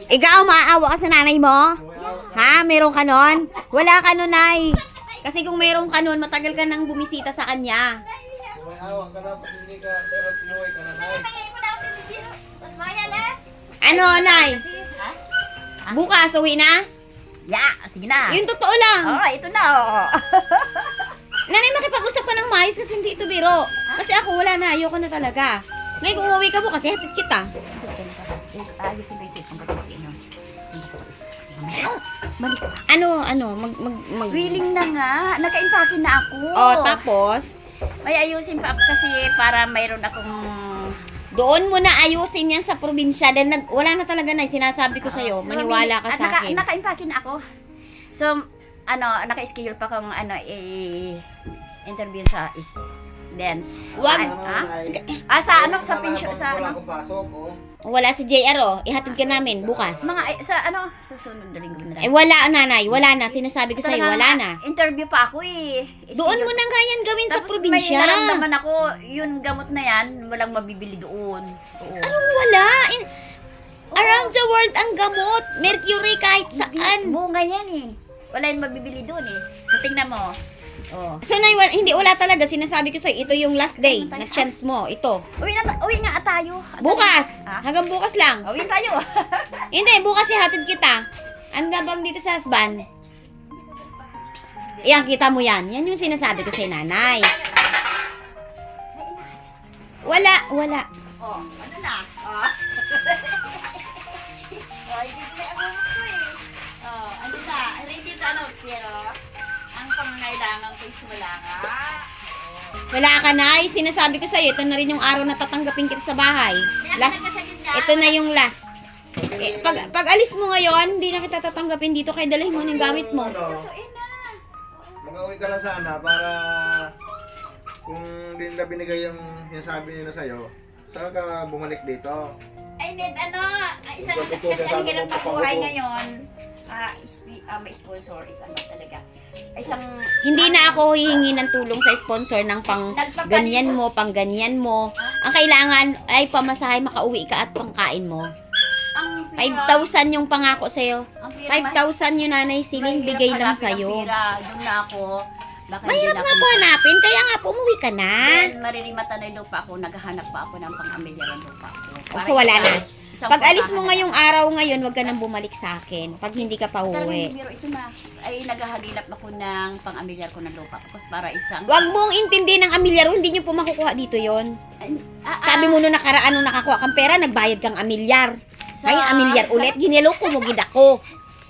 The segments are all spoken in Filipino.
Ikaw, maaawa ka sa nanay mo? Ha? Meron ka nun? Wala ka nun, Nay. Kasi kung meron ka nun, matagal ka nang bumisita sa kanya. Awa ka na, pag hindi ka pinuwi ka na, Nay. Ano, Nay? Bukas, uwi na? Sige na. Yung totoo lang. Ito na. Nanay, makipag-usap ka ng maayos kasi hindi ito biro. Kasi ako, wala na. Ayoko na talaga. Ngayon, kung umuwi ka bukas, hatid kita. Ayusin ko yung cellphone kasi Ano? Willing na nga. Naka-impake na ako. Oh, tapos? May ayusin pa kasi para mayroon akong... Doon mo na ayusin yan sa probinsya. Dahil wala na talaga na. Sinasabi ko sa'yo. Maniwala ka sa akin. Naka-impake na ako. So, naka-schedule pa kung interview sa ISIS. Then, wag. Sa pension, sa Wala akong pasok, oh. Wala si JR, oh. Ihatid ka namin bukas. Sa sunod na linggo na. Wala, nanay. Wala na. Sinasabi ko sa'yo, wala na. Interview pa ako eh. Doon mo na kayang gawin sa probinsya. Tapos may naramdaman ako, yung gamot na yan, walang mabibili doon. Anong wala? Around the world ang gamot. Mercury kahit saan. Bunga yan eh. Wala yung mabibili doon eh. So, tingnan mo. So, Nay, hindi, wala talaga. Sinasabi ko sa'yo, ito yung last day na chance mo. Ito. Uwi nga tayo. Bukas. Hanggang bukas lang. Uwi tayo. Hindi, bukas ihatid kita. Ang bang dito sa husband? Yan, kita mo yan. Yan yung sinasabi ko sa'yo, nanay. Wala. Ano na? Hindi ako eh. Ano na? Ready na pero ang pangangailangan ko is wala nga. Wala ka, Nay. Sinasabi ko sa'yo, ito na rin yung araw na tatanggapin kita sa bahay. Last, ito na yung last. Pag alis mo ngayon, hindi na kita tatanggapin dito kaya dalhin mo yung gamit mo. Mag-uwi ka na sana para kung hindi nila binigay yung sinasabi nila sa'yo, saka ka bumalik dito. Ay, net, isang kasi ang hirap ng buhay ngayon. May sponsor, isang talaga. Hindi na ako hihingi ng tulong sa sponsor ng pang ganyan mo. Ang kailangan ay pamasahe, makauwi ka at pangkain mo. 5,000 yung pangako sa'yo. 5,000 yung nanay siling, bigay lang sa'yo. Doon na ako. Mahirap nga po hanapin, kaya nga po umuwi ka na. Maririmata na yung lupa ako, naghahanap pa ako ng pang-amilyar ng lupa ko. So wala na. Pag alis mo ngayong araw ngayon, wag ka nang bumalik sa akin. Pag hindi ka pa uwi. Pero ito na, ay naghahanap ako ng pang-amilyar ko ng lupa ko para isang... Wag mong intindi ng amilyar, hindi nyo po makukuha dito yon. Sabi mo nung nakaraan nung nakakuha kang pera, nagbayad kang amilyar. Ngayon amilyar ulit, giniloko mo, gidako.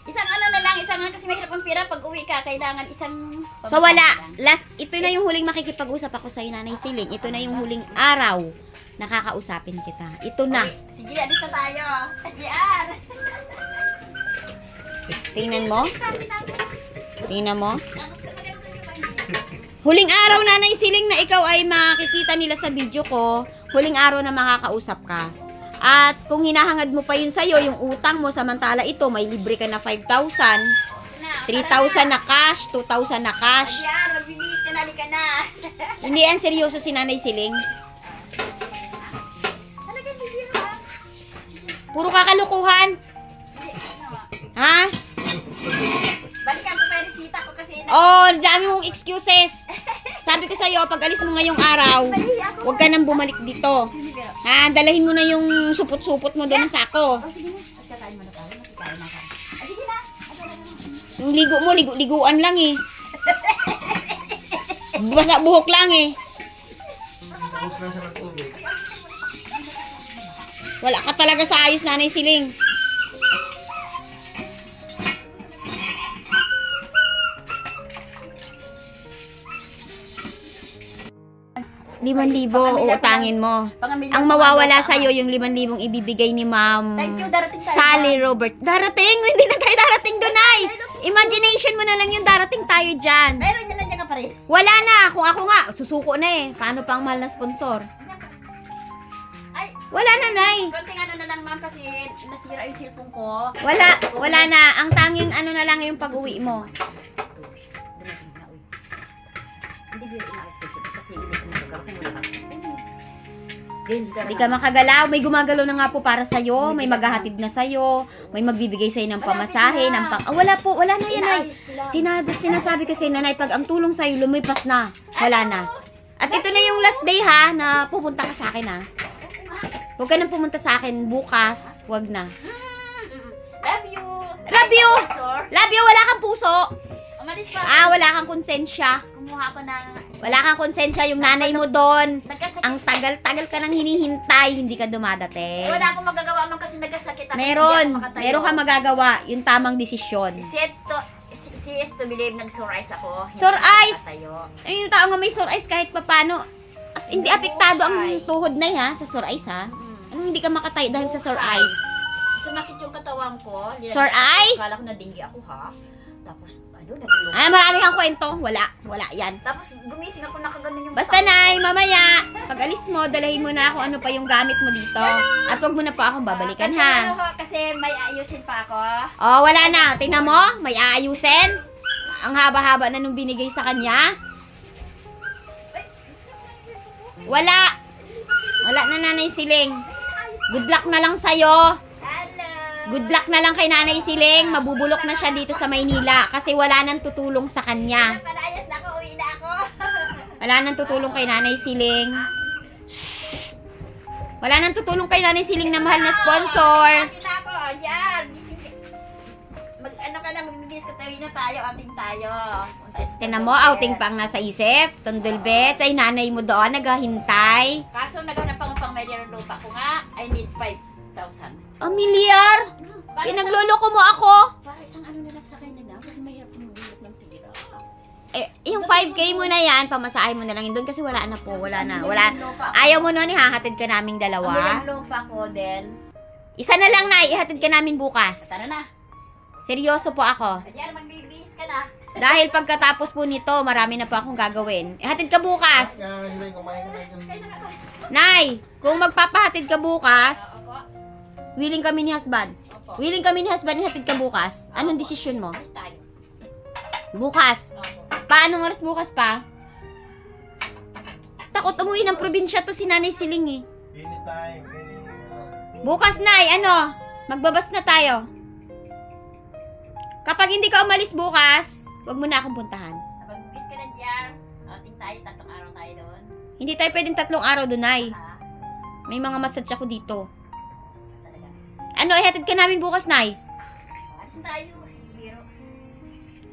Isang na lang, kasi mahirap ang pera pag uwi ka, kailangan isang... So wala, ito na yung huling makikipag-usap ako sa'yo, Nanay Siling. Ito na yung huling araw nakakausapin kita. Ito na. Sige, alis na tayo. Diyan. Tingnan mo. Huling araw, Nanay Siling, na ikaw ay makikita nila sa video ko. Huling araw na makakausap ka. At kung hinahangad mo pa yun sa'yo, yung utang mo, samantala ito, may libre ka na 5,000, 3,000 na cash, 2,000 na cash. Diyan, magbibihis ka na, halika na. Hindi yan seryoso si Nanay Siling. Puro kakalukuhan. Ha? Balikan ko pa yung resita ko kasi... Oh, dami mong excuses. Sabi ko sa'yo, pag alis mo ngayong araw, huwag ka nang bumalik dito. Ha? Dalahin mo na yung supot-supot mo doon sa sako. Yung ligo mo, ligo-liguan lang eh. Basta buhok lang eh. Wala ka talaga sa ayos, Nanay Siling. 5,000 uutangin mo. Ang mawawala sa iyo yung 5,000 ibibigay ni Ma'am Sally Robert. Darating, hindi na tayo darating doon ay. Imagination mo na lang yung darating tayo diyan. Pero nandiyan ka pa rin. Wala na, kung ako nga susuko na eh. Paano pa ang mahal na sponsor? Ay, wala na, Nay. konting ano na lang, Ma'am, kasi nasira yung cellphone ko. Wala na. Ang tanging ano na lang yung pag-uwi mo. Hindi biro na special kasi hindi ko magagawa kung wala ka. Hindi ka makagalaw. May gumagalaw na nga po para sa'yo. May maghahatid na sa'yo. May magbibigay sa'yo ng pamasahe. Ng wala po. Wala na yan, Nay. Sinasabi ko sa'yo, Nanay, pag ang tulong sa'yo lumipas na. Wala na. At ito na yung last day, ha, na pupunta ka sa akin, ha. Huwag ka nang pumunta sa akin bukas. Huwag na. Love you. Love you! Love you! Wala kang puso. Umalis pa. Wala kang konsensya. Kumuha ko ng... Wala kang konsensya. Yung nanay mo doon. Nagkasakit. Ang tagal-tagal ka nang hinihintay. Hindi ka dumadating. Wala akong magagawa nung kasi nagkasakit ako. Meron. Hindi ako makatayo. Meron kang magagawa. Yung tamang desisyon. Si is to believe nag-sore eyes ako. Sore eyes? Tayo. Ay, yung tao nga may sore eyes kahit papano. At hindi apektado ang tuhod na ha, sa sore eyes ha. Anong hindi ka makatayo dahil sa sore eyes? Sumakit yung katawan ko. Sore eyes? Akala ko nadinggi ako ha. Tapos, nagulong. Marami kang kwento. Wala yan. Tapos, gumising ako nakaganon yung Basta, Nay, mamaya, pag alis mo, dalahin mo na ako ano pa yung gamit mo dito. At huwag mo na po akong babalikan, ha? Kasi may ayusin pa ako. Oh, wala na. Tingnan mo, may aayusin. Ang haba-haba na nung binigay sa kanya. Wala. Wala na, Nanay Siling. Good luck na lang sa'yo. Hello. Good luck na lang kay Nanay Siling. Mabubulok na siya dito sa Maynila kasi wala nang tutulong sa kanya. Panayos na ako, uwi na ako. Wala nang tutulong kay Nanay Siling. Wala nang tutulong kay Nanay Siling na mahal na sponsor. Kita ako, yan. Ano ka na, magbibis ka tayo na tayo, outing tayo. Tinan mo, outing pang nasa isip. Tundol bets, ay nanay mo doon, naghahintay. Kaso naghanap ako pang meron lupa ko nga, I need 5,000. Milyar? Pinagluloko mo ako? Para isang ano na lang sa akin na kasi mahirap kumulot ng pira. Yung 5K mo na yan, pamasahe mo na lang yun doon kasi wala na po, wala na. Ayaw mo nun, ihahatid ka naming dalawa. Ang lupa ko din. Isa na lang, Nay, ihatid ka namin bukas. Tara na. Seryoso po ako. Kanyari, magbibihis ka na. Dahil pagkatapos po nito, marami na po akong gagawin. Ihatid ka bukas. Hindi, kumain ka na yun. Nay, kung magpapahatid ka bukas, Opo. willing kami ni husband. Opo. Willing kami ni husband, ihatid ka bukas. Anong desisyon mo? Alis tayo. Bukas. Opo. Paanong oras bukas pa? Takot umuwi ng probinsya to si Nanay Siling eh. Anytime. Bukas, Nay, ano? Magbabas na tayo. Kapag hindi ka umalis bukas, wag mo na akong puntahan. Magbibihis ka na dyan. Outing tayo, 3 araw tayo doon. Hindi tayo pwedeng 3 araw doon, Nay. Ha? May mga massage ako dito. Talaga. Ano, ihatid ka namin bukas, Nay? Alis tayo. Biro.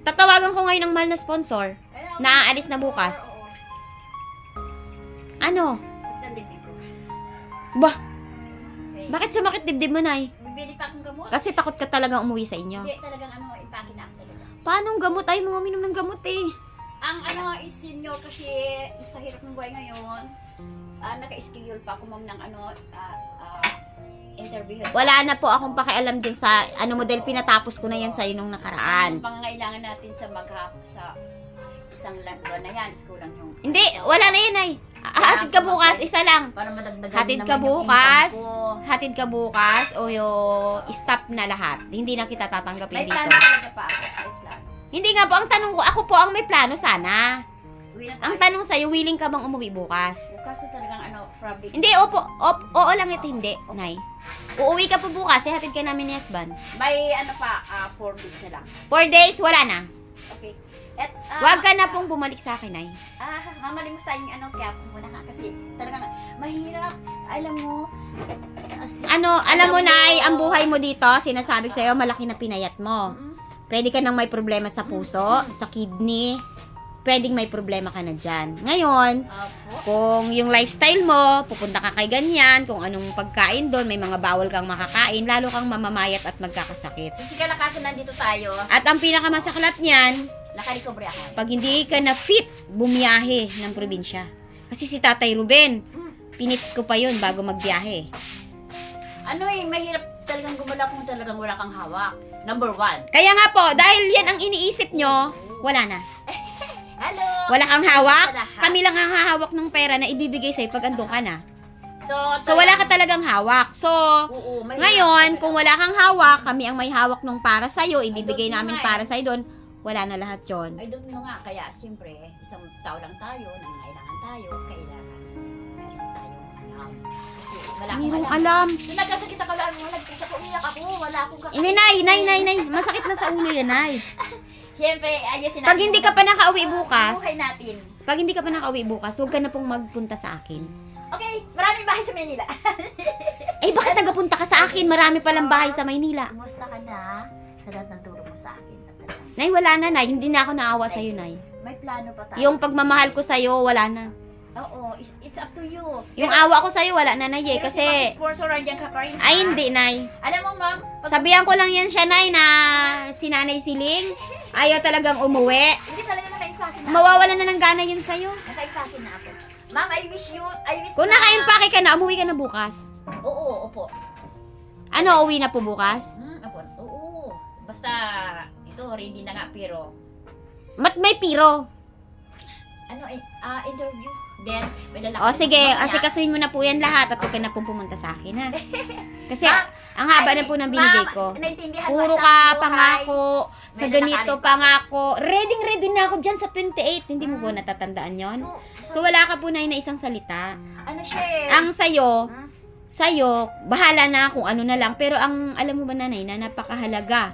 Tatawagan ko ngayon ng mahal na sponsor. Na aalis na bukas. Oo. Ano? Sakit ang dibdib ko. Bah, Okay. bakit sumakit dibdib mo, Nay? Bibili pa akong gamot. Kasi takot ka talagang umuwi sa inyo. Hindi, talagang ano, impake na ako talaga. Paano ang gamot? Ay, mga minom ng gamot eh. Ang ano is senior kasi sa hirap ng buhay ngayon, naka-schedule pa ako ma'am ng ano, interview. Wala na po akong pakialam din sa ano model, pinatapos ko na yan sa'yo nung Ang nakaraan. pangangailangan natin sa sa isang buwan na yan, is kulang yung... Hindi, wala na yan ay. Hatid ka bukas, isa lang. Para madagdagan Hatid naman ka yung bukas. income ko. Hatid ka bukas o stop na lahat. Hindi na kita tatanggapin May dito. plano talaga pa ako. May plano. Hindi nga po, ang tanong ko, ako po ang may plano sana. Uwi na Ang tayo. tanong sa'yo, willing ka bang umuwi bukas? Kaso talagang ano, fabric. Hindi, oo lang ito, hindi, Nay. Uuwi ka po bukas, hatid ka namin ni husband. May ano pa, 4 days na lang. 4 days, wala na. Okay. Let's, Huwag ka na pong bumalik sa akin, Nay. mamalimos tayong ano, kaya po muna ka. Kasi talagang mahirap. Alam mo, Alam mo, Nay, ang buhay mo dito, sinasabi ko sa'yo, malaki na pinayat mo. Pwede ka nang may problema sa puso, sa kidney. Pwedeng may problema ka na dyan. Ngayon, kung yung lifestyle mo, pupunta ka kay ganyan, kung anong pagkain doon, may mga bawal kang makakain, lalo kang mamamayat at magkakasakit. So, sige, kalakasan nandito tayo. At ang pinakamasaklat niyan, Naka-recovery ako. pag hindi ka na fit, bumiyahe ng probinsya. Kasi si Tatay Ruben, pinit ko pa yun bago magbiyahe. Ano mahirap talagang gumala kung talagang wala kang hawak. Number 1. Kaya nga po, dahil yan ang iniisip nyo, wala na. Hello! Wala kang hawak, Wala ha? kami lang ang hahawak ng pera na ibibigay sa'yo pag andun ka na. So wala ka talagang hawak. So, Oo, mahirap ngayon, talaga. kung wala kang hawak, kami ang may hawak nung para sa'yo, ibibigay I don't know namin nga para sa'yo doon, wala na lahat yon. I don't know nga, kaya siyempre, isang tao lang tayo, nangangailangan tayo, kailangan meron tayong ano, ma'am. Kasi wala Hindi akong mo alam. So, nagkasakit ako lang, nagkasakit ako, umiyak ako, wala akong kakasakit. Hindi, Nay. Masakit na sa ulo yan, Nay. Siyempre, ayusin natin. Pag hindi ka pa nakauwi bukas, Buhay natin. pag hindi ka pa nakauwi bukas, huwag ka na pong magpunta sa akin. Okay, maraming bahay sa Manila. Eh, bakit nagapunta ka sa akin? Marami palang bahay sa Maynila. Kumusta ka na? Sa lahat ng tulong mo sa akin. Nay, wala na, Nay. Hindi na ako naawa sa'yo, Nay. May plano pa tayo. Yung pagmamahal ko sa'yo, wala na. Oo, it's up to you. Yung awa ko sa'yo, wala na, Nay, eh. Pero Kasi, si sponsor nandiyan ka pa rin. ay, hindi, Nay. Alam mo, ma'am, Sabihan ko lang yan siya, Nay, na si Nanay Siling ayaw talagang umuwi. hindi talaga naka-impake na. Mawawala na ng gana yun sa'yo. Naka-impake na ako. Ma'am, I wish Kung naka-impake ka na, umuwi ka na bukas. Oo, opo. Ano, uwi na po bukas? Opo. Oo. Basta, ito, ready na nga, pero, Mat may piro. interview. Then, may lalaki. O, sige. mamaya. Asikasuhin mo na po yan lahat at huwag ka na pong pumunta sa akin, ha? Kasi, ang haba na po ng binigay ko. Ma'am, naintindihan mo Puro sa ka, buhay. pangako. Sa May ganito, lalakarin pa. pangako. Ready na ako dyan sa 28. Hindi mo po natatandaan yon? So, wala ka po na isang salita. ano siya eh? Ang Hmm? sa'yo, bahala na kung ano na lang. Pero ang, alam mo ba, Nanay, na napakahalaga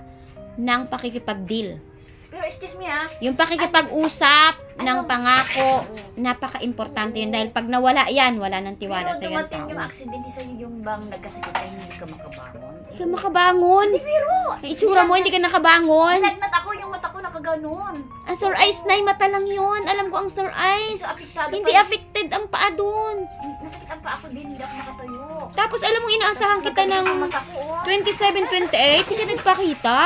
ng pakikipag-deal. Pero excuse me ah. Yung pakikipag-usap ng Ano? pangako, napaka-importante yun. Dahil pag nawala yan, wala nang tiwala Pero sa ibang dumating tao. yung aksidente sa'yo, yung bang nagkasakit ay hindi ka makabangon. Hindi ka makabangon. Pero, Ang itsura mo, hindi ka nakabangon. nagnat ako, yung mata ko nakaganon. Ang sore eyes, Nay, mata lang yun. Alam ko ang sore eyes. So, apektado Hindi pa. affected ang paa doon. Masakit ang paa ko din, hindi ako nakatayo. Tapos alam mo, inaasahan kita ng Ang mata ko, oh. 27, 28, hindi ka nagpakita.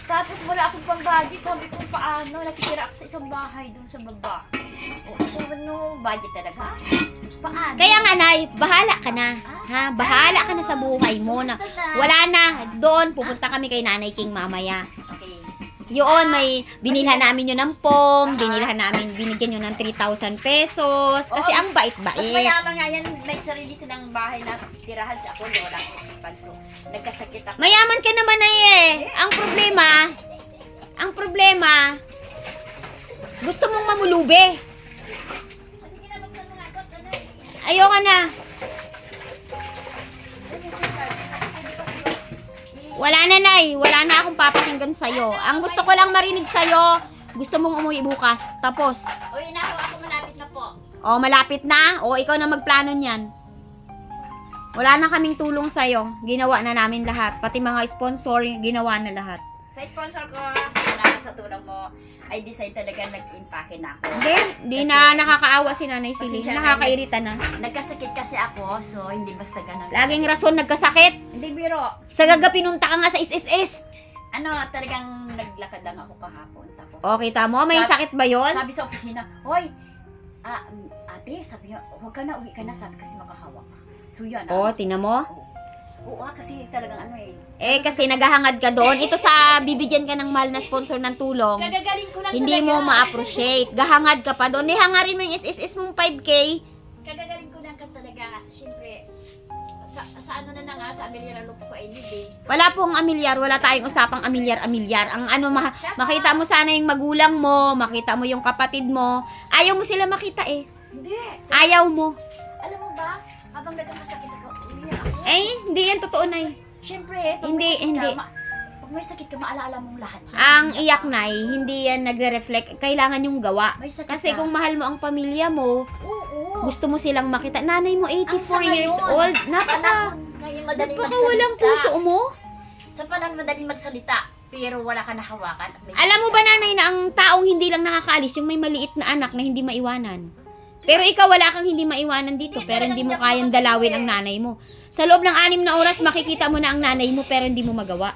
Tapos wala akong pang-budget. Sabi ko, paano? Nakikira ako sa isang bahay dun sa baba. So, ano, budget talaga? Paano? Kaya nga, Nay, bahala ka na. Ha? Bahala ka na sa buhay mo. Na, Basta na. wala na. Doon, pupunta kami kay Nanay King mamaya. Okay. Yun, may binilhan namin yun ng pom, binigyan yun ng 3,000 pesos. Kasi Oo. ang Mas bait-bait. mayaman nga yan, nagsarili sila ng bahay na tirahan sa ako, wala akong panso. Nagkasakit ako. Mayaman ka naman, Nay, eh. Ang problema, gusto mong mamulube. Sige na, buksan mo nga ako. Ayoko na. Wala na, Nay. Wala na akong papakinggan sa'yo. Ang gusto ko lang marinig sa'yo, gusto mong umuwi bukas. Tapos, Uy, ako malapit na po. o malapit na, o ikaw na magplano niyan. Wala na kaming tulong sa'yo. Ginawa na namin lahat. Pati mga sponsor, ginawa na lahat. Sa sponsor ko, salamat sa tulong mo, I decide talaga nag-impake na ako. Hindi na nakakaawa si Nanay Siling. Pasensya na, Nakakairita na. Nagkasakit kasi ako, so hindi basta ganun. Laging rason nagkasakit. Hindi biro. Sa gaga pinunta ka nga sa SSS. Ano, talagang naglakad lang ako kahapon. Tapos, O, kita mo? May sakit ba yon? sabi sa opisina, hoy, ate, sabi niya, huwag ka na, uwi ka na, sabi kasi makahawa ka. So yan, O, tingnan mo. Oo, kasi talagang ano eh. Eh, kasi naghahangad ka doon. Ito sa bibigyan ka ng mahal na sponsor ng tulong. Kagagaling ko lang Hindi talaga. mo ma-appreciate. Gahangad ka pa doon. Hangarin mo yung SSS mong 5K. Kagagaling ko lang ka talaga. Siyempre, sa ano na nga, sa Amelia Loop ko ay libre. Wala pong amilyar. Wala tayong usapang amilyar. Ang ano, makita mo sana yung magulang mo. Makita mo yung kapatid mo. Ayaw mo sila makita eh. Hindi. Ayaw mo. Alam mo ba, habang nagkakasakit ako, umiyak ako. Eh, hindi yan totoo, Nay. Siyempre, pag Hindi, may sakit hindi. Ka, pag may sakit ka, maalala mong lahat. Ang iyak, Nay, hindi yan nagre-reflect. Kailangan yung gawa. May sakit Kasi ka. kung mahal mo ang pamilya mo, Oo. gusto mo silang makita. Nanay mo, Ang 84 sa years ngayon, old. Panahon, ngayon madaling Napakawalang puso mo. Sa panahon madaling magsalita, pero wala ka nahawakan. At may Alam mo sakit ba, ka. Nanay, na ang taong hindi lang nakakaalis, yung may maliit na anak na hindi maiwanan. Pero ikaw wala kang hindi maiwanan dito, Hindi, pero talagang hindi mo hindi ako kayang makakita dalawin eh. ang nanay mo. Sa loob ng 6 na oras, makikita mo na ang nanay mo, pero hindi mo magawa.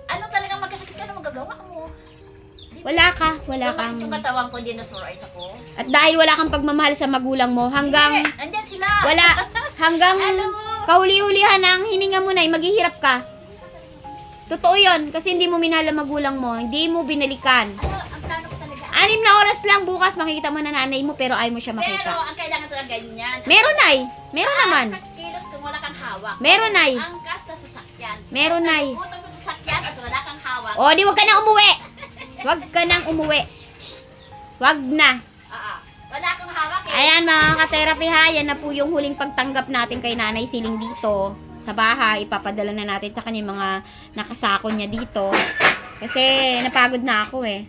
Ano talagang magkasakit ka na magagawa mo? Wala ka, wala so, kang... yung katawan ko, dinosaur eyes ako. At dahil wala kang pagmamahal sa magulang mo, hanggang... Andyan sila. Wala, hanggang Hello. kahuli-hulihan ang hininga mo na, maghihirap ka. Totoo yun, kasi hindi mo minahal ang magulang mo, hindi mo binalikan. Ano, ang plano ko talaga. 6 na oras lang bukas, makikita mo na nanay mo, pero ayaw mo siya Pero, makita. ang kailangan talaga ganyan. Meron, Nay. Meron naman. Kilos kung wala kang hawak. Meron, Nay. Ang kasta sa sakyan. Meron, Nay. Putong mo sa sakyan at wala kang hawak. O, di wag ka nang umuwi. Wag ka nang umuwi. Wag na. Wala akong hawak eh. Ayan mga ka-therapy ha, yan na po yung huling pagtanggap natin kay Nanay Siling dito sa bahay. Ipapadala na natin sa kanya mga nakasako niya dito. Kasi napagod na ako eh.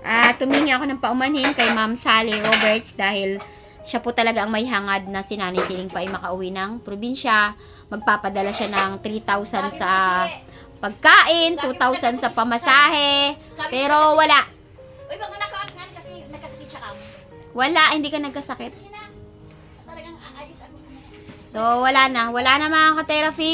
At tumingi ako ng paumanhin kay Ma'am Sally Roberts dahil siya po talaga ang may hangad na si Nanay Siling pa ay makauwi ng probinsya. Magpapadala siya ng 3,000 sa pagkain, 2,000 sa pamasahe. Pero wala. Uy, baka nakaat nga kasi nagkasakit siya kam. Wala, hindi ka nagkasakit. Sige na. Talagang aayos ako. So, wala na. Wala na mga ka-therapy.